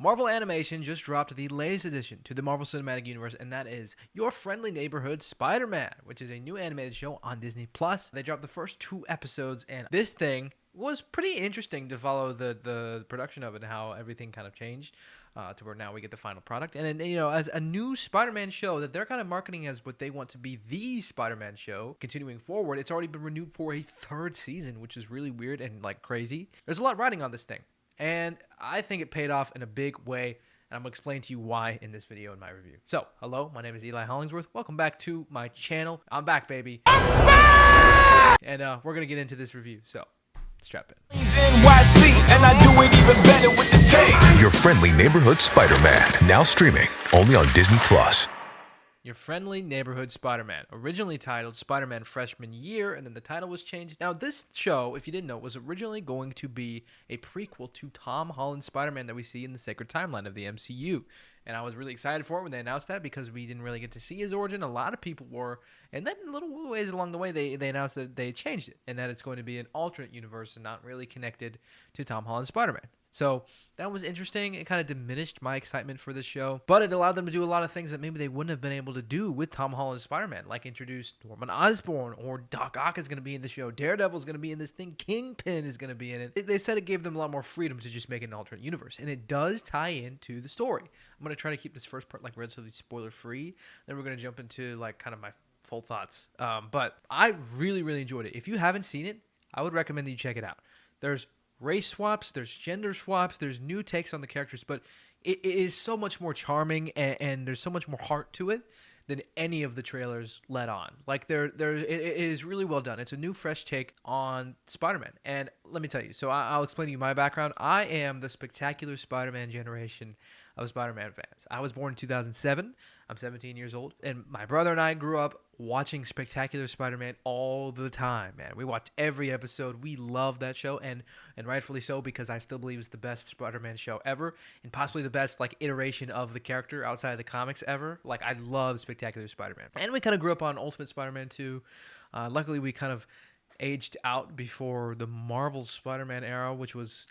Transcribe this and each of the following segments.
Marvel Animation just dropped the latest addition to the Marvel Cinematic Universe, and that is Your Friendly Neighborhood Spider-Man, which is a new animated show on Disney+. They dropped the first 2 episodes, and this thing was pretty interesting to follow the production of it and how everything kind of changed to where now we get the final product. And, as a new Spider-Man show that they're kind of marketing as what they want to be the Spider-Man show, continuing forward, it's already been renewed for a 3rd season, which is really weird and, crazy. There's a lot riding on this thing. And I think it paid off in a big way, and I'm going to explain to you why in this video in my review. So, hello, my name is Eli Hollingsworth. Welcome back to my channel. I'm back, baby. I'm back! And we're going to get into this review, so strap in. And I do it even better with the tape. Your Friendly Neighborhood Spider-Man, now streaming only on Disney+. Your Friendly Neighborhood Spider-Man, originally titled Spider-Man Freshman Year, and then the title was changed. Now, this show, if you didn't know, was originally going to be a prequel to Tom Holland's Spider-Man that we see in the Sacred Timeline of the MCU. And I was really excited for it when they announced that because we didn't really get to see his origin. A lot of people were. And then a little ways along the way, they announced that they changed it and that it's going to be an alternate universe and not really connected to Tom Holland's Spider-Man. So that was interesting. It kind of diminished my excitement for this show, but it allowed them to do a lot of things that maybe they wouldn't have been able to do with Tom Holland's Spider-Man, like introduce Norman Osborn, or Doc Ock is going to be in the show, Daredevil is going to be in this thing, Kingpin is going to be in it. They said it gave them a lot more freedom to just make it an alternate universe, and it does tie into the story. I'm going to try to keep this first part relatively spoiler-free, then we're going to jump into kind of my full thoughts. But I really, really enjoyed it. If you haven't seen it, I would recommend that you check it out. There's race swaps, there's gender swaps, there's new takes on the characters, but it is so much more charming and there's so much more heart to it than any of the trailers let on. It is really well done. It's a new, fresh take on Spider-Man. And let me tell you, so I'll explain to you my background. I am the spectacular Spider-Man generation of Spider-Man fans. I was born in 2007. I'm 17 years old. And my brother and I grew up watching Spectacular Spider-Man all the time, man. We watched every episode. We love that show, and rightfully so, because I still believe it's the best Spider-Man show ever, and possibly the best iteration of the character outside of the comics ever. I love Spectacular Spider-Man. And we kind of grew up on Ultimate Spider-Man too. Luckily, we kind of aged out before the Marvel Spider-Man era, which was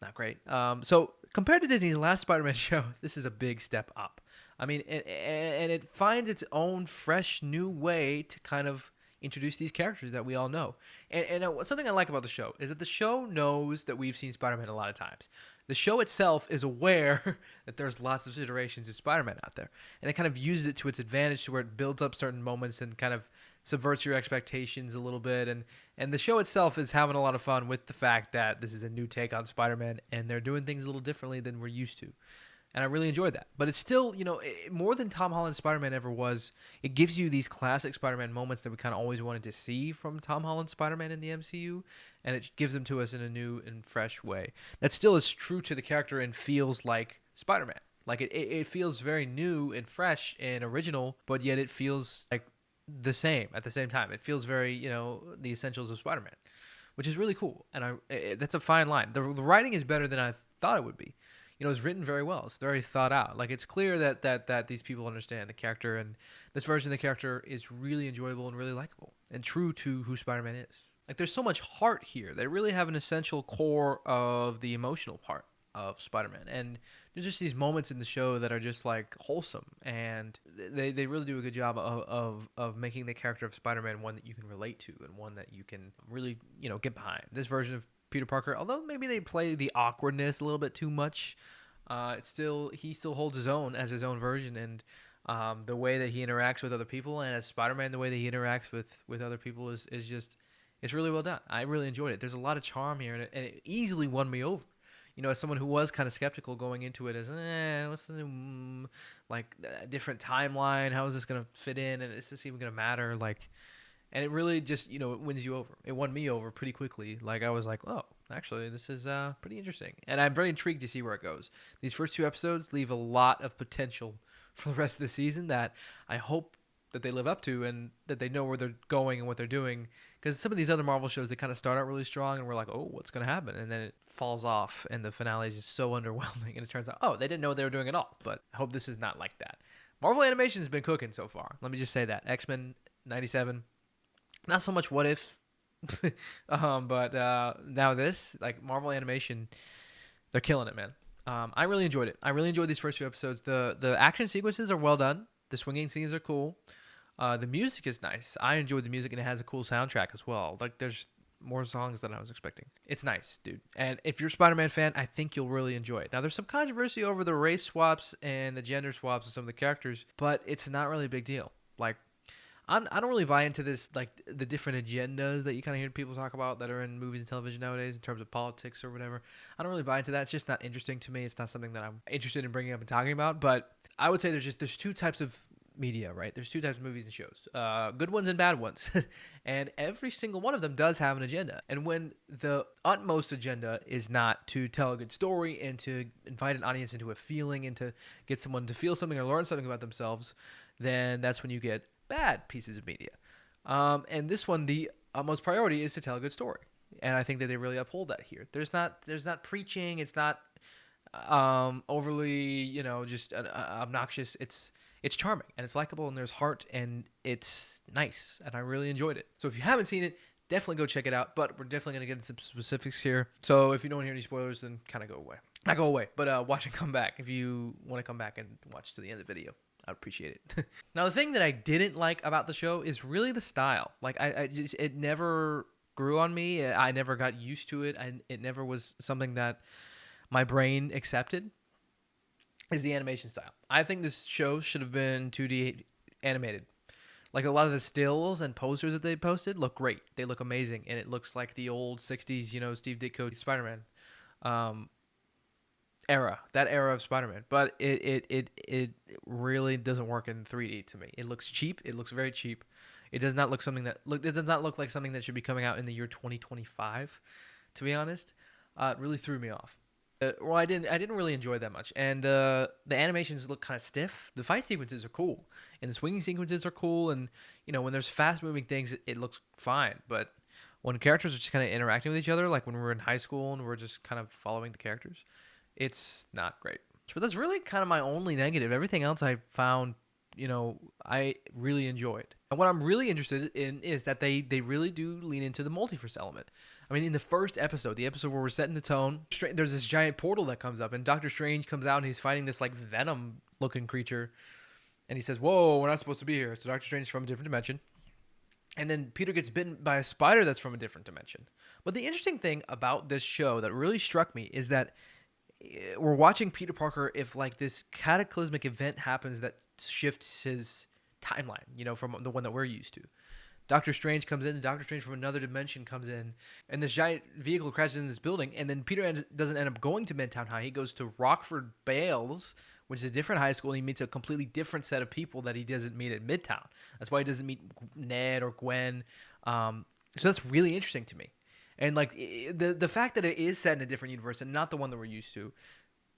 not great. So compared to Disney's last Spider-Man show, this is a big step up. I mean, and it finds its own fresh new way to kind of introduce these characters that we all know. And something I like about the show is that the show knows that we've seen Spider-Man a lot of times. The show itself is aware that there's lots of iterations of Spider-Man out there. And it kind of uses it to its advantage to where it builds up certain moments and kind of subverts your expectations a little bit. And the show itself is having a lot of fun with the fact that this is a new take on Spider-Man and they're doing things a little differently than we're used to. And I really enjoyed that. But it's still, more than Tom Holland's Spider-Man ever was, it gives you these classic Spider-Man moments that we kind of always wanted to see from Tom Holland's Spider-Man in the MCU, and it gives them to us in a new and fresh way. That still is true to the character and feels like Spider-Man. It feels very new and fresh and original, but yet it feels like the same at the same time. It feels very, the essentials of Spider-Man, which is really cool. And that's a fine line. The writing is better than I thought it would be. It's written very well. It's very thought out. It's clear that these people understand the character, and this version of the character is really enjoyable and really likable and true to who Spider-Man is. There's so much heart here. They really have an essential core of the emotional part of Spider-Man. And there's just these moments in the show that are just wholesome, and they really do a good job of making the character of Spider-Man one that you can relate to and one that you can really, get behind. This version of Peter Parker, although maybe they play the awkwardness a little bit too much, he still holds his own as his own version, and the way that he interacts with other people, and as Spider-Man, the way that he interacts with other people is just, it's really well done. I really enjoyed it. There's a lot of charm here, and it easily won me over. As someone who was kind of skeptical going into it, as what's the different timeline? How is this gonna fit in? And is this even gonna matter? And it really just, it wins you over. It won me over pretty quickly. I was like, oh, actually, this is pretty interesting. And I'm very intrigued to see where it goes. These first 2 episodes leave a lot of potential for the rest of the season that I hope that they live up to and that they know where they're going and what they're doing. Because some of these other Marvel shows, they kind of start out really strong and we're like, oh, what's going to happen? And then it falls off and the finale is just so underwhelming. And it turns out, oh, they didn't know what they were doing at all. But I hope this is not like that. Marvel Animation has been cooking so far. Let me just say that. X-Men 97. Not so much What If, but now this, Marvel Animation, they're killing it, man. I really enjoyed it. I really enjoyed these first few episodes. The action sequences are well done. The swinging scenes are cool. The music is nice. I enjoyed the music, and it has a cool soundtrack as well. Like, there's more songs than I was expecting. It's nice, dude. And if you're a Spider-Man fan, I think you'll really enjoy it. Now, there's some controversy over the race swaps and the gender swaps of some of the characters, but it's not really a big deal. Like, I don't really buy into this, like, the different agendas that you kind of hear people talk about that are in movies and television nowadays in terms of politics or whatever. I don't really buy into that. It's just not interesting to me. It's not something that I'm interested in bringing up and talking about. But I would say there's two types of media, right? There's two types of movies and shows, good ones and bad ones. And every single one of them does have an agenda. And when the utmost agenda is not to tell a good story and to invite an audience into a feeling and to get someone to feel something or learn something about themselves, then that's when you get bad pieces of media. And this one, the utmost priority is to tell a good story. And I think that they really uphold that here. There's not preaching. It's not overly, just obnoxious. It's charming and it's likable and there's heart and it's nice and I really enjoyed it. So if you haven't seen it, definitely go check it out. But we're definitely going to get into some specifics here. So if you don't hear any spoilers, then kind of go away. Not go away, but watch and come back. If you want to come back and watch to the end of the video, I'd appreciate it. Now, the thing that I didn't like about the show is really the style. Like, it never grew on me. I never got used to it. It never was something that my brain accepted. Is the animation style. I think this show should have been 2D animated. Like, a lot of the stills and posters that they posted look great. They look amazing. And it looks like the old 60s, Steve Ditko Spider-Man era. That era of Spider-Man. But it really doesn't work in 3D to me. It looks cheap. It looks very cheap. It does not look it does not look like something that should be coming out in the year 2025, to be honest. It really threw me off. Well, I didn't really enjoy it that much, and the animations look kind of stiff. The fight sequences are cool, and the swinging sequences are cool, and when there's fast moving things, it looks fine. But when characters are just kind of interacting with each other, like when we're in high school and we're just kind of following the characters, it's not great. But that's really kind of my only negative. Everything else I found, I really enjoyed. And what I'm really interested in is that they really do lean into the multiverse element. I mean, in the first episode, the episode where we're setting the tone, there's this giant portal that comes up, and Doctor Strange comes out, and he's fighting this, like, Venom-looking creature. And he says, whoa, we're not supposed to be here. So Doctor Strange is from a different dimension. And then Peter gets bitten by a spider that's from a different dimension. But the interesting thing about this show that really struck me is that we're watching Peter Parker if, like, this cataclysmic event happens that shifts his timeline, from the one that we're used to. Doctor Strange comes in, and Doctor Strange from another dimension comes in, and this giant vehicle crashes in this building, and then Peter doesn't end up going to Midtown High. He goes to Rockford Bales, which is a different high school, and he meets a completely different set of people that he doesn't meet at Midtown. That's why he doesn't meet Ned or Gwen. So that's really interesting to me. And, like, the fact that it is set in a different universe and not the one that we're used to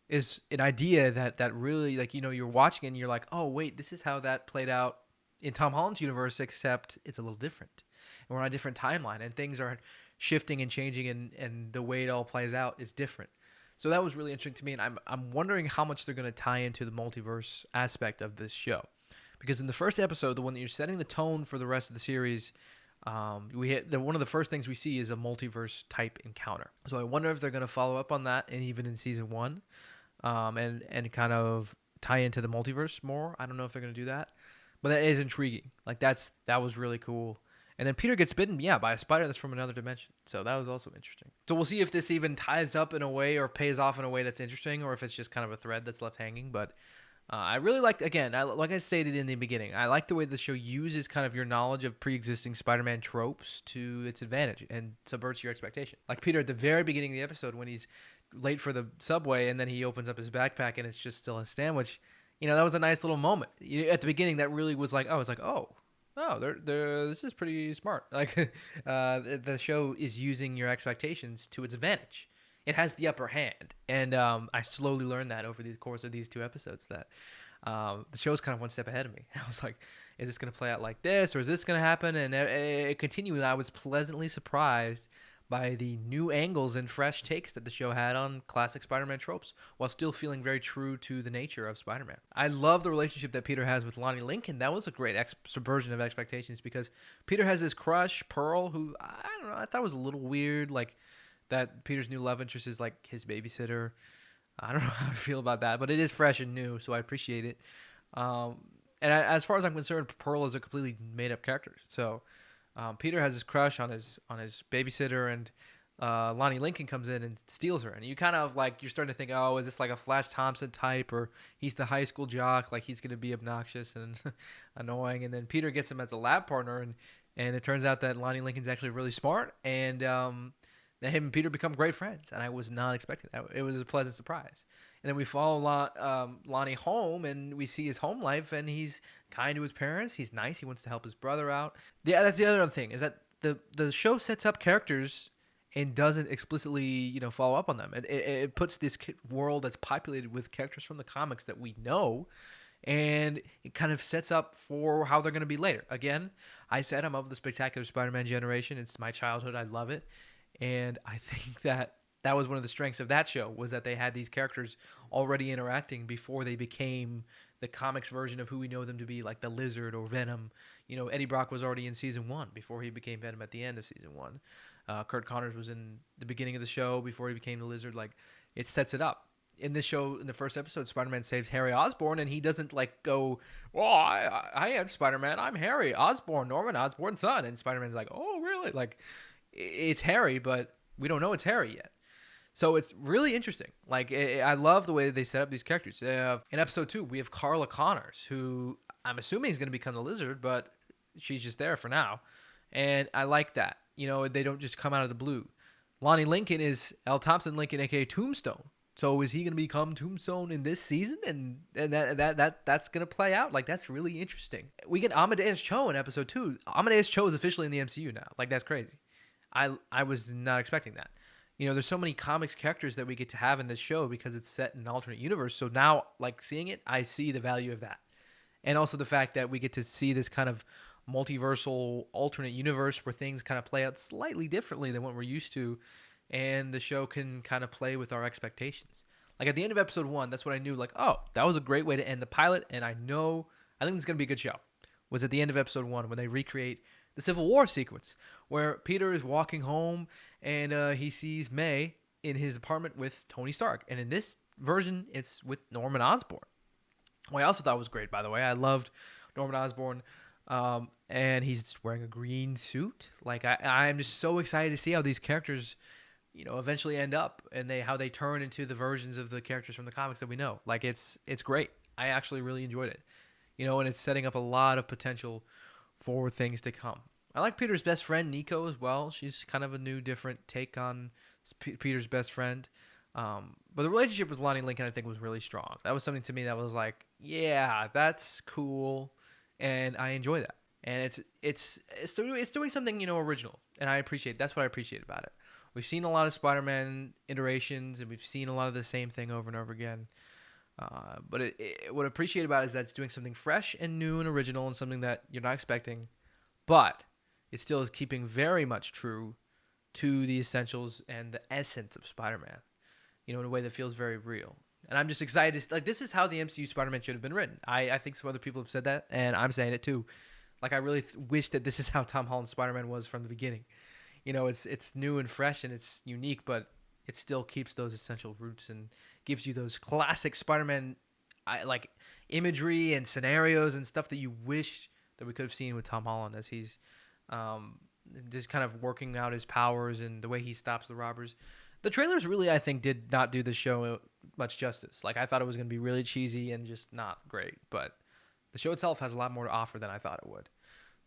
is an idea that really, like, you're watching it and you're like, oh, wait, this is how that played out in Tom Holland's universe, except it's a little different. And we're on a different timeline, and things are shifting and changing, and the way it all plays out is different. So that was really interesting to me, and I'm wondering how much they're going to tie into the multiverse aspect of this show. Because in the first episode, the one that you're setting the tone for the rest of the series, one of the first things we see is a multiverse type encounter. So I wonder if they're going to follow up on that, and even in season 1, and kind of tie into the multiverse more. I don't know if they're going to do that. But that is intriguing. Like, that was really cool. And then Peter gets bitten, by a spider that's from another dimension. So that was also interesting. So we'll see if this even ties up in a way or pays off in a way that's interesting, or if it's just kind of a thread that's left hanging. But I really liked, again, like I stated in the beginning, I like the way the show uses kind of your knowledge of pre-existing Spider-Man tropes to its advantage and subverts your expectation. Like Peter at the very beginning of the episode when he's late for the subway and then he opens up his backpack and it's just still a sandwich. That was a nice little moment. At the beginning, that really was like, this is pretty smart. Like, the show is using your expectations to its advantage. It has the upper hand. And I slowly learned that over the course of these 2 episodes that the show's kind of one step ahead of me. I was like, is this going to play out like this, or is this going to happen? And it continued. I was pleasantly surprised by the new angles and fresh takes that the show had on classic Spider-Man tropes, while still feeling very true to the nature of Spider-Man. I love the relationship that Peter has with Lonnie Lincoln. That was a great subversion of expectations, because Peter has this crush, Pearl, who, I don't know, I thought was a little weird, like, that Peter's new love interest is, like, his babysitter. I don't know how I feel about that, but it is fresh and new, so I appreciate it. As far as I'm concerned, Pearl is a completely made up character. So Peter has his crush on his babysitter, and Lonnie Lincoln comes in and steals her. And you kind of like, you're starting to think, oh, is this like a Flash Thompson type, or he's the high school jock, like he's going to be obnoxious and annoying. And then Peter gets him as a lab partner, and it turns out that Lonnie Lincoln's actually really smart, and that him and Peter become great friends. And I was not expecting that. It was a pleasant surprise. And then we follow Lonnie home, and we see his home life, and he's kind to his parents. He's nice. He wants to help his brother out. Yeah, that's the other thing, is that the show sets up characters and doesn't explicitly, follow up on them. It puts this world that's populated with characters from the comics that we know, and it kind of sets up for how they're going to be later. Again, I said I'm of the Spectacular Spider-Man generation. It's my childhood. I love it. And I think that was one of the strengths of that show, was that they had these characters already interacting before they became the comics version of who we know them to be, like the Lizard or Venom. Eddie Brock was already in season 1 before he became Venom at the end of season 1. Kurt Connors was in the beginning of the show before he became the Lizard. Like, it sets it up. In this show, in the first episode, Spider-Man saves Harry Osborn, and he doesn't like go, "Well, I am Spider-Man. I'm Harry Osborn, Norman Osborn's son." And Spider-Man's like, "Oh, really?" Like, it's Harry, but we don't know it's Harry yet. So it's really interesting. Like, I love the way they set up these characters. In episode 2, we have Carla Connors, who I'm assuming is going to become the Lizard, but she's just there for now. And I like that. They don't just come out of the blue. Lonnie Lincoln is L. Thompson Lincoln, a.k.a. Tombstone. So is he going to become Tombstone in this season? And that's going to play out? Like, that's really interesting. We get Amadeus Cho in episode 2. Amadeus Cho is officially in the MCU now. Like, that's crazy. I was not expecting that. There's so many comics characters that we get to have in this show because it's set in an alternate universe. So now, like, seeing it, I see the value of that. And also the fact that we get to see this kind of multiversal alternate universe where things kind of play out slightly differently than what we're used to. And the show can kind of play with our expectations. Like, at the end of episode 1, that's what I knew. Like, oh, that was a great way to end the pilot. And I think it's going to be a good show. Was at the end of episode 1 when they recreate the Civil War sequence where Peter is walking home and he sees May in his apartment with Tony Stark. And in this version, it's with Norman Osborn. Well, I also thought was great, by the way. I loved Norman Osborn. And he's wearing a green suit. Like, I'm just so excited to see how these characters, eventually end up, and how they turn into the versions of the characters from the comics that we know. Like, it's great. I actually really enjoyed it. And it's setting up a lot of potential for things to come. I like Peter's best friend, Nico, as well. She's kind of a new, different take on Peter's best friend. But the relationship with Lonnie Lincoln, I think, was really strong. That was something to me that was like, yeah, that's cool, and I enjoy that. And it's doing something, original, and I appreciate. That's what I appreciate about it. We've seen a lot of Spider-Man iterations, and we've seen a lot of the same thing over and over again. But what I appreciate about it is that it's doing something fresh and new and original, and something that you're not expecting, but it still is keeping very much true to the essentials and the essence of Spider-Man, in a way that feels very real. And I'm just excited. Like, this is how the MCU Spider-Man should have been written. I think some other people have said that, and I'm saying it too. Like, I really wish that this is how Tom Holland's Spider-Man was from the beginning. It's new and fresh, and it's unique, but it still keeps those essential roots and gives you those classic Spider-Man like imagery and scenarios and stuff that you wish that we could have seen with Tom Holland as he's just kind of working out his powers and the way he stops the robbers. The trailers really, I think, did not do the show much justice. Like, I thought it was going to be really cheesy and just not great, but the show itself has a lot more to offer than I thought it would.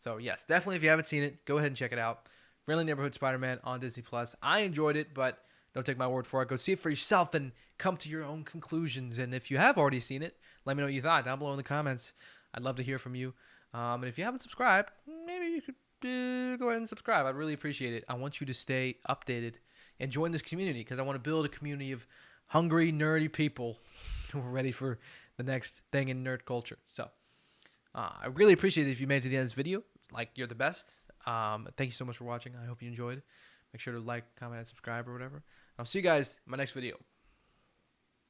So, yes, definitely, if you haven't seen it, go ahead and check it out. Friendly Neighborhood Spider-Man on Disney+. I enjoyed it, but don't take my word for it. Go see it for yourself and come to your own conclusions. And if you have already seen it, let me know what you thought down below in the comments. I'd love to hear from you. And if you haven't subscribed, maybe you could go ahead and subscribe. I'd really appreciate it. I want you to stay updated and join this community because I want to build a community of hungry, nerdy people who are ready for the next thing in nerd culture. So I really appreciate it if you made it to the end of this video. Like, you're the best. Thank you so much for watching. I hope you enjoyed. Make sure to like, comment, and subscribe or whatever. I'll see you guys in my next video.